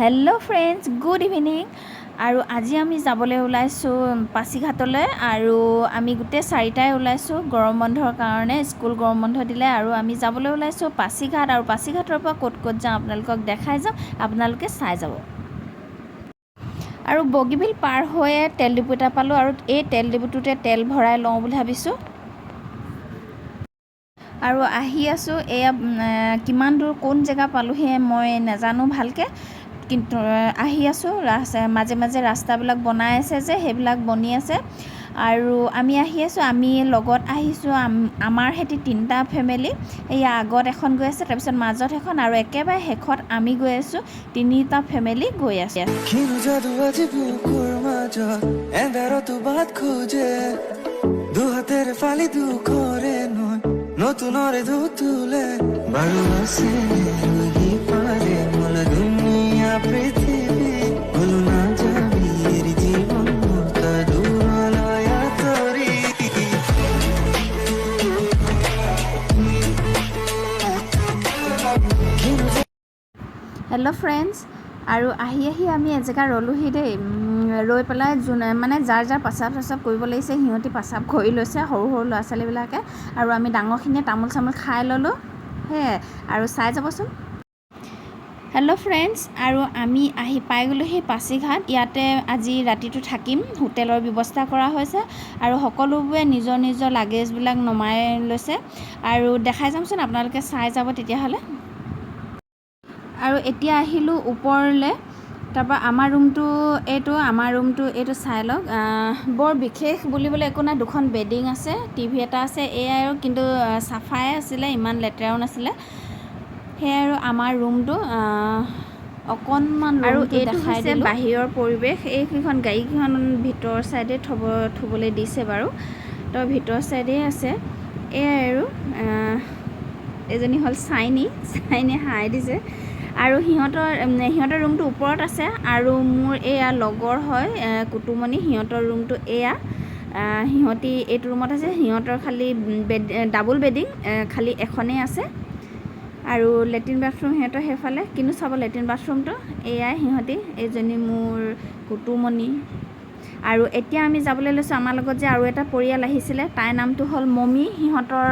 hello friends good evening और आज आम जाबले ओलाइছো पासीघाटले और आम गोटे चारिटाई ओलाइছো गरम बंधर कारण स्कूल गरम बंध दिले और आम जाबले ओलाइছো पासीघाट और पासीघाटर पर कत कत जाऊँ आपनालोকক देखाई जाम आपनालोके चाई जाब और बगीबिल पार हो तेल डिपो एटा पालो और ये तेल डिपोटुते तेल भराई लওঁ बुली भाबिছোঁ और आহি आছোঁ एया किमान दूर कोन जगह पालोহি मैं नाजानो भालके किन्तु आহি आছোঁ माजे माजे रास्ताबिलाक बनाই আছে যে সেইবিলাক বনি আছে আৰু আমি আহি আছোঁ আমি লগত আহিছোঁ আমাৰ হেতি তিনটা ফ্যামিলি এয়া আগত এখন গৈ আছে তাৰপিছত মাজত এখন আৰু একেবাৰে শেষত আমি গৈ আছোঁ তিনিটা ফ্যামিলি গৈ আছে কিনো জাদু আজি বুকুৰ মাজত এন্ধাৰতো বাট খোজে দুহাতেৰ ফালি দুখৰে নয় নতুনৰে দুতুলে বাৰু আছে ৰহি পাৰে মল দুনিয়া পৃথিৱী ভুল না যাবি এৰ জীবন মুক্ত দূৰলৈ আঁতৰি हेलो फ्रेंड्स और आহি आम एजेगा रलोहि दे रई पे माने जार जार प्रसाव चसाव कर लगे सिहती प्रसाव कर লৈছে सर सर ला छालीबिलाके और आम डांगरखिनिये तामोल चामोल खाई ललो हे और चाई जाबचोन हेलो फ्रेंड्स और आम पाई गलोहि पासीघाट इते आज रातितो थाकिम होटेलर व्यवस्था करा होइसे और सकलोबोरे निजर निजर लागेजबिलाक नमाई लैसे और देखाई जामचोन आपनालोके चाई जाब तेतियाहले और एतिया आहिलो ऊपरले तारपा आमार रूमटो एटो चाई लওক बर विशेष बुलिबले एको ना दुखन बेडिंग आछे टीवी एटा आछे एयार किन्तु साफाय आछिले इमान लेटेराओ नाछिले हे आरो आमार रूमटो अकनमान आरो एटो देखाइ बाहिৰৰ परिवेश এইখন গাড়ীখন ভিতৰ সাইডে থবলে দিছে বাৰু তো ভিতৰ সাইডে আছে এয়া আৰু এজনী হল সাইনি হাই দিছে और সিহঁতৰ रूमটো ऊपरत আছে और मोर एया लगोर হয় कुटुमनी সিহঁতৰ रूमটো एया সিহঁতি এইটো रूमत আছে সিহঁতৰ खाली डाबल बेडिंग खाली एखने আছে और लेट्रिन बाथरूम সিহঁতৰ হেফালে किनु सब लेट्रिन बाथरूमটো एया সিহঁতি एजनी मोर कुटुमनी और एतिया आमी जाबले लैছো आमार लगत जे और एटा परियाल आहिसिले ताई नामটো हल ममी सिহঁতৰ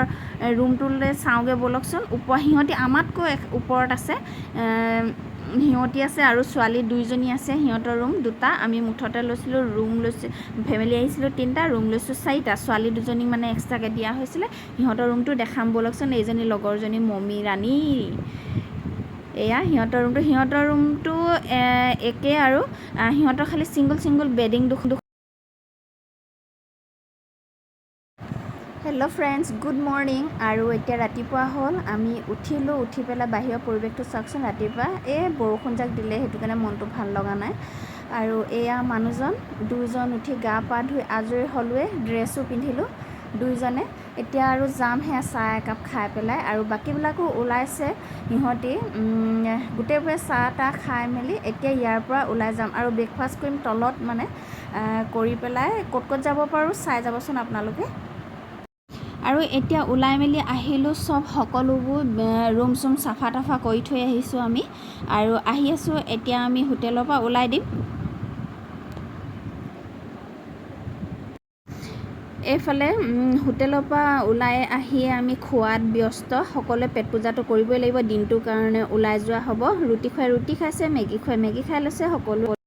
रूमटुले चाওগে बोलकचोन ऊपर सिহঁতি आमातको ऊपरत আছে সিহঁতি আছে और ছোৱালী দুইজনী আছে সিহঁতৰ रूम দুটা আমি মুঠতে লৈছিলো रूम লৈছো ফ্যামিলি আহিছিলো তিনটা रूम লৈছো চাৰিটা ছোৱালী দুজনী মানে এক্সট্ৰাকে দিয়া হৈছিলে সিহঁতৰ रूमটো দেখাম बोलकचोन এইজনী লগৰজনী মমি ৰাণী एया সিহঁতৰ रूमটো एके और সিহঁতৰ खाली सिंगल बेडिंग दुख हेलो फ्रेंड्स गुड मर्निंग और एतिया रातिपुवा हल आमी उठिलो उठी पेला बाहिर परिवेशটো চাওকচোন रातिपुवा बरखुण जाक दिले हेतु কাৰণে মনটো ভাল লগা নাই और एया মানুহজন দুইজন উঠি গা পা ধুই আজৰি হলুৱে ড্ৰেছো পিন্ধিলো দুইজনে এতিয়া আৰু যাম হে চাহ একাপ খাই পেলাই আৰু বাকিবিলাকো ওলাইছে সিহঁতি গোটেইবোৰে চাহ তা খাই মেলি এতিয়া ইয়াৰ পৰা ওলাই যাম আৰু ব্ৰেকফাষ্ট কৰিম তলত মানে কৰি পেলাই কত যাব পাৰো চাই যাবচোন আপোনালোকে আৰু এতিয়া ওলাই মেলি আহিলো সব সকলোবোৰ रूम सुम साफा ताफा কৰি থৈ আহিছো আমি আৰু আহি আছো এতিয়া আমি হোটেলৰ পৰা ওলাই দিম এইফালে হোটেলৰ পৰা ওলাই আহি আমি খোৱাত ব্যস্ত সকলোৱে পেট পূজাটো কৰিবই লাগিব দিনটোৰ কাৰণে ওলাই যোৱা হ'ব ৰুটি খাই ৰুটি খাইছে মেগি খাই লৈছে সকলো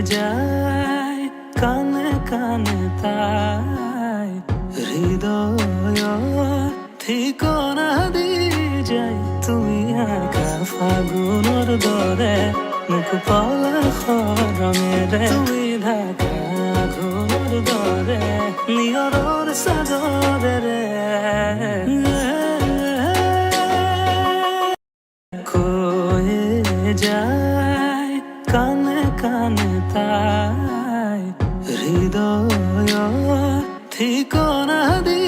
যায় কানে কানে তাই হৃদয় ঠিকনা দি যায় তুমি একা ফাগুনৰ দৰে মোক পলসৰ ৰঙেৰে তুমি ঢাকা ঘৰৰ দৰে নিয়ৰৰ চাদৰেৰে কৈয়ে যায় কানে কানে তাই হৃদয় ঠিকনা দি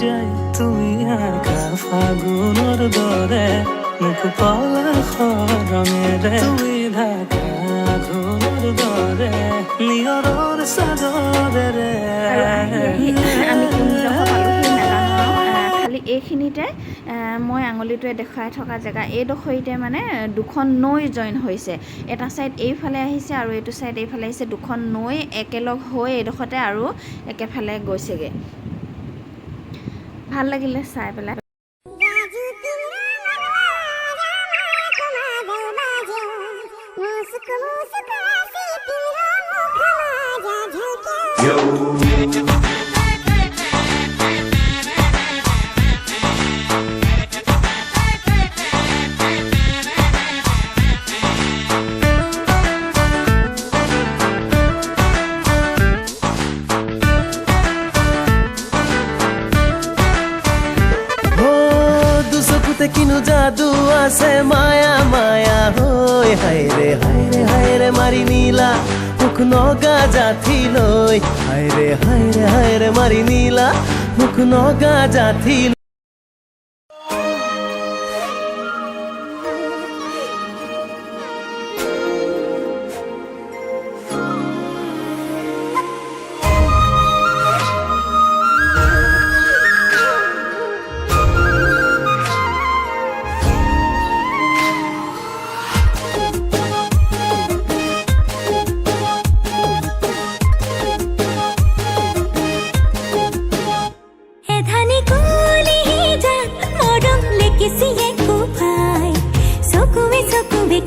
যায় তুমি একা ফাগুনৰ দৰে মোক পলসৰ ৰঙেৰে তুমি ঢাকা ঘৰৰ দৰে নিয়ৰৰ চাদৰেৰে আমি কোনডোখৰ পালোহি নাজানো খালি এইখিনিতে মই আঙুলিটোৱে দেখুৱাই থকা জেগা এইডোখৰতে মানে দুখন নৈ জইন হৈছে এটা ছাইড এইফালে আহিছে আৰু এইটো ছাইড এইফালে আহিছে দুখন নৈ একেলগ হৈ এইডোখৰতে আৰু একেফালে গৈছেগৈ ভাল লাগিলে চাই পেলাই কিনো যাদু আছে মায়া মায়া হৈ হায়ৰে হায়ৰে হায়ৰে মাৰি নীলা মুখ নগা জাঠি লৈ হায়ৰে হায়ৰে হায়ৰে মাৰি নীলা মুখ নগা জাঠি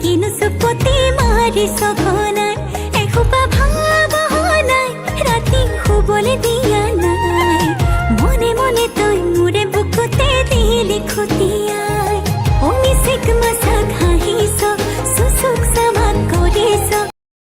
কিনো চুপতি মাৰি সঘনাই এসোপা ভাবনাই ৰাতি শুবলৈ দিয়া নাই মনে মনে তই মোৰে বুকুতে দিলি খুটি